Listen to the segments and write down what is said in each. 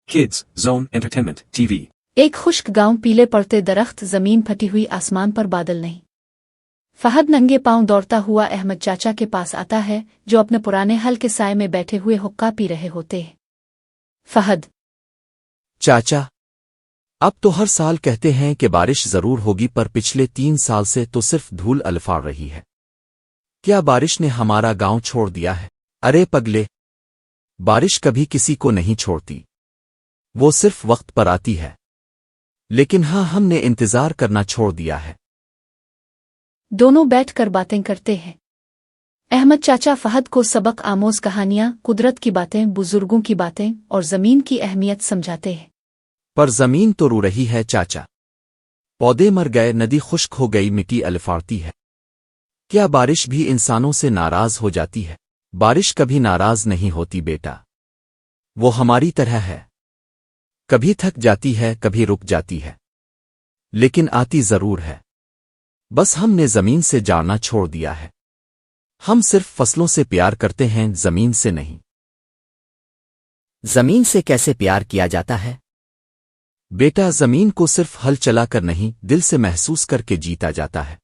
Kids Zone Entertainment TV। एक खुश्क गांव, पीले पड़ते दरख्त, जमीन फटी हुई, आसमान पर बादल नहीं। फहद नंगे पांव दौड़ता हुआ अहमद चाचा के पास आता है, जो अपने पुराने हल के साए में बैठे हुए हुक्का पी रहे होते हैं। फहद, चाचा, अब तो हर साल कहते हैं कि बारिश जरूर होगी, पर पिछले 3 साल से तो सिर्फ धूल अलफाड़ रही है। क्या बारिश ने हमारा गांव छोड़ दिया है? अरे पगले, बारिश कभी किसी को नहीं छोड़ती, वो सिर्फ वक्त पर आती है। लेकिन हाँ, हमने इंतजार करना छोड़ दिया है। दोनों बैठकर बातें करते हैं। अहमद चाचा फहद को सबक आमोज कहानियां, कुदरत की बातें, बुजुर्गों की बातें और जमीन की अहमियत समझाते हैं। पर जमीन तो रो रही है चाचा, पौधे मर गए, नदी खुश्क हो गई, मिट्टी अलफाड़ती है। क्या बारिश भी इंसानों से नाराज हो जाती है? बारिश कभी नाराज नहीं होती बेटा, वो हमारी तरह है। कभी थक जाती है, कभी रुक जाती है, लेकिन आती जरूर है। बस हमने जमीन से जाना छोड़ दिया है। हम सिर्फ फसलों से प्यार करते हैं, जमीन से नहीं। जमीन से कैसे प्यार किया जाता है? बेटा, जमीन को सिर्फ हल चलाकर नहीं, दिल से महसूस करके जीता जाता है।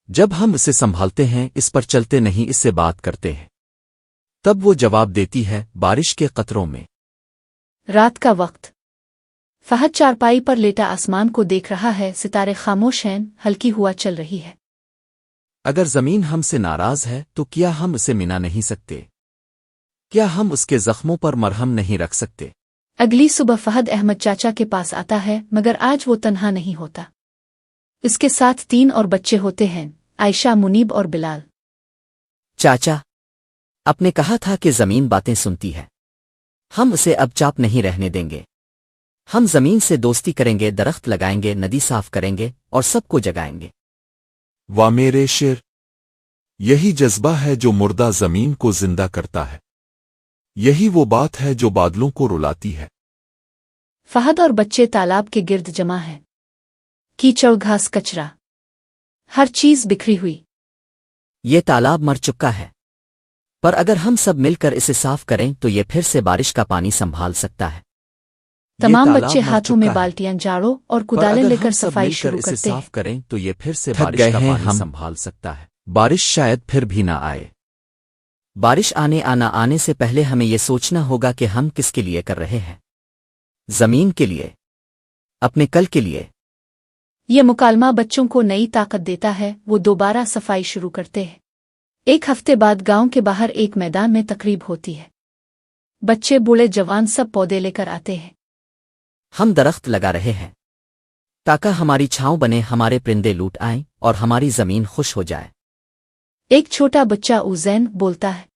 जब हम इसे संभालते हैं, इस पर चलते नहीं, इससे बात करते हैं, तब वो जवाब देती है बारिश के कतरों में। रात का वक्त। फहद चारपाई पर लेटा आसमान को देख रहा है। सितारे खामोश हैं, हल्की हुआ चल रही है। अगर जमीन हमसे नाराज है तो क्या हम उसे मिला नहीं सकते? क्या हम उसके जख्मों पर मरहम नहीं रख सकते? अगली सुबह फहद अहमद चाचा के पास आता है, मगर आज वो तन्हा नहीं होता। इसके साथ 3 और बच्चे होते हैं, आयशा, मुनीब और बिलाल। चाचा, आपने कहा था कि जमीन बातें सुनती है। हम उसे अब चाप नहीं रहने देंगे। हम जमीन से दोस्ती करेंगे, दरख्त लगाएंगे, नदी साफ करेंगे और सबको जगाएंगे। वाह मेरे शेर, यही जज्बा है जो मुर्दा जमीन को जिंदा करता है। यही वो बात है जो बादलों को रुलाती है। फहद और बच्चे तालाब के गिर्द जमा हैं। कीचड़, घास, कचरा, हर चीज बिखरी हुई। ये तालाब मर चुका है, पर अगर हम सब मिलकर इसे साफ करें तो ये फिर से बारिश का पानी संभाल सकता है। तमाम तालाब बच्चे मर हाथों चुका में है, बाल्टियां, जाड़ों और पर कुदालें अगर लेकर हम सब सफाई मिलकर शुरू इसे करते साफ हैं। करें तो ये फिर से थक बारिश गए का हैं पानी हम। संभाल सकता है। बारिश शायद फिर भी ना आए। बारिश आने से पहले हमें ये सोचना होगा कि हम किसके लिए कर रहे हैं। जमीन के लिए, अपने कल के लिए। ये मुकालमा बच्चों को नई ताकत देता है। वो दोबारा सफाई शुरू करते हैं। 1 हफ्ते बाद गांव के बाहर एक मैदान में तकरीब होती है। बच्चे, बूढ़े, जवान सब पौधे लेकर आते हैं। हम दरख्त लगा रहे हैं ताकि हमारी छांव बने, हमारे परिंदे लूट आएं और हमारी जमीन खुश हो जाए। एक छोटा बच्चा उजैन बोलता है,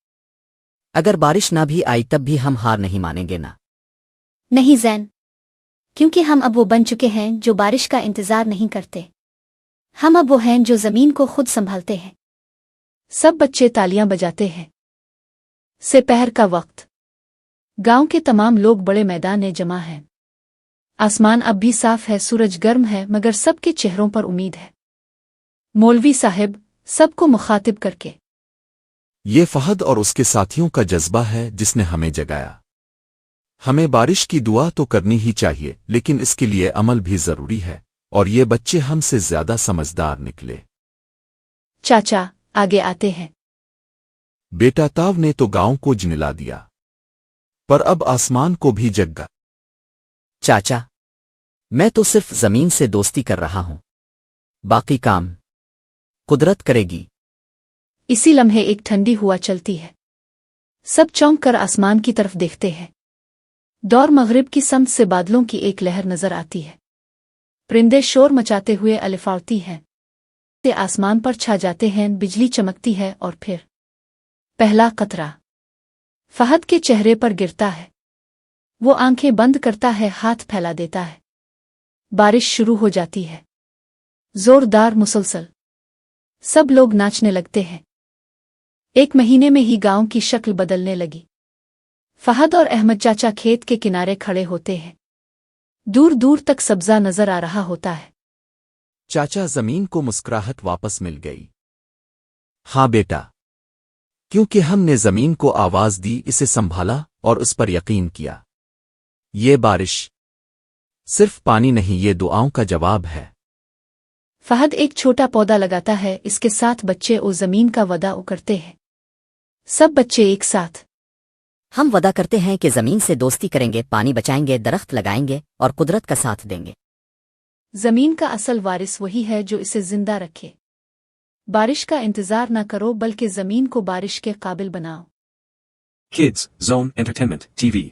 अगर बारिश ना भी आई तब भी हम हार नहीं मानेंगे ना। नहीं जैन, क्योंकि हम अब वो बन चुके हैं जो बारिश का इंतजार नहीं करते। हम अब वो हैं जो जमीन को खुद संभालते हैं। सब बच्चे तालियां बजाते हैं। दोपहर का वक्त। गांव के तमाम लोग बड़े मैदान में जमा हैं। आसमान अब भी साफ है, सूरज गर्म है, मगर सबके चेहरों पर उम्मीद है। मौलवी साहब सबको मुखातिब करके, ये फहद और उसके साथियों का जज्बा है जिसने हमें जगाया। हमें बारिश की दुआ तो करनी ही चाहिए, लेकिन इसके लिए अमल भी जरूरी है, और ये बच्चे हमसे ज्यादा समझदार निकले। चाचा आगे आते हैं। बेटा, ताव ने तो गांव को जनिला दिया, पर अब आसमान को भी जगा। चाचा, मैं तो सिर्फ जमीन से दोस्ती कर रहा हूं, बाकी काम कुदरत करेगी। इसी लम्हे एक ठंडी हुआ चलती है। सब चौंक कर आसमान की तरफ देखते हैं। दौर मगरिब की समत से बादलों की एक लहर नजर आती है। परिंदे शोर मचाते हुए अलफाड़ती हैं, ते आसमान पर छा जाते हैं। बिजली चमकती है और फिर पहला कतरा फहद के चेहरे पर गिरता है। वो आंखें बंद करता है, हाथ फैला देता है। बारिश शुरू हो जाती है, जोरदार, मुसलसल। सब लोग नाचने लगते हैं। 1 महीने में ही गांव की शक्ल बदलने लगी। फहद और अहमद चाचा खेत के किनारे खड़े होते हैं। दूर दूर तक सब्जा नजर आ रहा होता है। चाचा, जमीन को मुस्कुराहट वापस मिल गई। हाँ बेटा, क्योंकि हमने जमीन को आवाज दी, इसे संभाला और उस पर यकीन किया। یہ بارش صرف پانی نہیں، یہ دعاؤں کا جواب ہے۔ فہد ایک چھوٹا پودا لگاتا ہے، اس کے ساتھ بچے اور زمین کا وعدہ کرتے ہیں۔ سب بچے ایک ساتھ ہم وعدہ کرتے ہیں کہ زمین سے دوستی کریں گے، پانی بچائیں گے، درخت لگائیں گے اور قدرت کا ساتھ دیں گے۔ زمین کا اصل وارث وہی ہے جو اسے زندہ رکھے۔ بارش کا انتظار نہ کرو بلکہ زمین کو بارش کے قابل بناؤ۔ Kids Zone Entertainment TV.